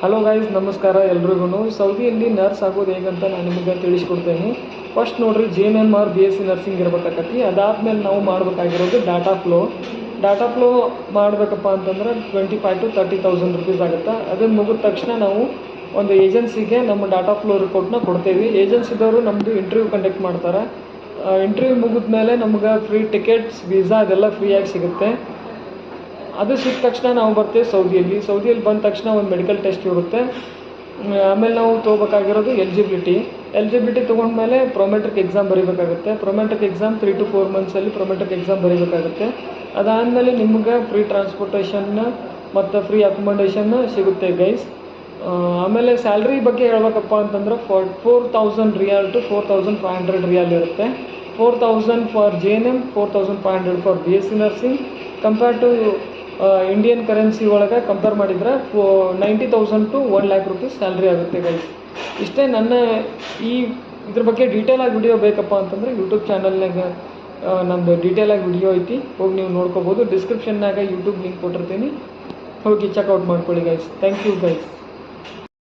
Hello guys, ನಮಸ್ಕಾರ ಎಲ್ರಿಗೂ. ಸೌದಿಯಲ್ಲಿ nurse ಆಗೋದು ಹೇಗಂತ ನಾನು ನಿಮಗೆ ತಿಳಿಸ್ಕೊಡ್ತೇನೆ. ಫಸ್ಟ್ ನೋಡ್ರಿ, JNM BSc ನರ್ಸಿಂಗ್ ಇರಬೇಕಾಗತ್ತೆ. ಅದಾದಮೇಲೆ ನಾವು ಮಾಡಬೇಕಾಗಿರೋದು ಡಾಟಾ ಫ್ಲೋ ಮಾಡಬೇಕಪ್ಪ ಅಂತಂದ್ರೆ 25,000 to 30,000 ರೂಪೀಸ್ ಆಗುತ್ತೆ. ಅದನ್ನು ಮುಗಿದ ತಕ್ಷಣ ನಾವು ಒಂದು ಏಜೆನ್ಸಿಗೆ ನಮ್ಮ ಡಾಟಾ ಫ್ಲೋ ರಿಪೋರ್ಟ್ನ ಕೊಡ್ತೇವೆ. ಏಜೆನ್ಸಿದವರು ನಮ್ಮದು ಇಂಟರ್ವ್ಯೂ ಕಂಡಕ್ಟ್ ಮಾಡ್ತಾರೆ. ಇಂಟರ್ವ್ಯೂ ಮುಗಿದ ಮೇಲೆ ನಮ್ಗೆ ಫ್ರೀ ಟಿಕೆಟ್ಸ್, ವೀಸಾ ಅದೆಲ್ಲ ಫ್ರೀಯಾಗಿ ಸಿಗುತ್ತೆ. ಅದು ಸಿಕ್ಕ ತಕ್ಷಣ ನಾವು ಬರ್ತೇವೆ ಸೌದಿಯಲ್ಲಿ ಬಂದ ತಕ್ಷಣ ಒಂದು ಮೆಡಿಕಲ್ ಟೆಸ್ಟ್ ಇರುತ್ತೆ. ಆಮೇಲೆ ನಾವು ತೊಗೋಬೇಕಾಗಿರೋದು ಎಲಿಜಿಬಿಲಿಟಿ ತೊಗೊಂಡ್ಮೇಲೆ ಪ್ರೊಮೆಟ್ರಿಕ್ ಎಕ್ಸಾಮ್ ಬರೀಬೇಕಾಗುತ್ತೆ. ಪ್ರೊಮೆಟ್ರಿಕ್ ಎಕ್ಸಾಮ್ 3 to 4 ಮಂತ್ಸಲ್ಲಿ ಪ್ರೊಮೆಟ್ರಿಕ್ ಎಕ್ಸಾಮ್ ಬರೀಬೇಕಾಗುತ್ತೆ. ಅದಾದಮೇಲೆ ನಿಮ್ಗೆ ಫ್ರೀ ಟ್ರಾನ್ಸ್ಪೋರ್ಟೇಷನ್ನ ಮತ್ತು ಫ್ರೀ ಅಕೊಮಡೇಷನ್ ಸಿಗುತ್ತೆ ಗೈಸ್. ಆಮೇಲೆ ಸ್ಯಾಲ್ರಿ ಬಗ್ಗೆ ಹೇಳ್ಬೇಕಪ್ಪ ಅಂತಂದ್ರೆ 4,000 ರಿಯಾಲ್ to 4,500 ರಿಯಾಲ್ ಇರುತ್ತೆ. 4,000 for JNM, 4,500 for BSc nursing. Compare to Indian currency ಒಳಗೆ ಕಂಪೇರ್ ಮಾಡಿದರೆ 90,000 to 1 lakh ರೂಪೀಸ್ ಸ್ಯಾಲ್ರಿ ಆಗುತ್ತೆ ಗೈಸ್. ಇಷ್ಟೇ. ನನ್ನ ಇದ್ರ ಬಗ್ಗೆ ಡೀಟೇಲಾಗಿ ವಿಡಿಯೋ ಬೇಕಪ್ಪ ಅಂತಂದರೆ ಯೂಟ್ಯೂಬ್ ಚಾನಲ್ನಾಗ ನಮ್ಮದು ಡೀಟೇಲಾಗಿ ವಿಡಿಯೋ ಐತಿ, ಹೋಗಿ ನೀವು ನೋಡ್ಕೋಬೋದು. ಡಿಸ್ಕ್ರಿಪ್ಷನ್ನಾಗ ಯೂಟ್ಯೂಬ್ ಲಿಂಕ್ ಕೊಟ್ಟಿರ್ತೀನಿ, ಹೋಗಿ ಚೆಕ್ಔಟ್ ಮಾಡ್ಕೊಳ್ಳಿ ಗೈಸ್. Thank you guys.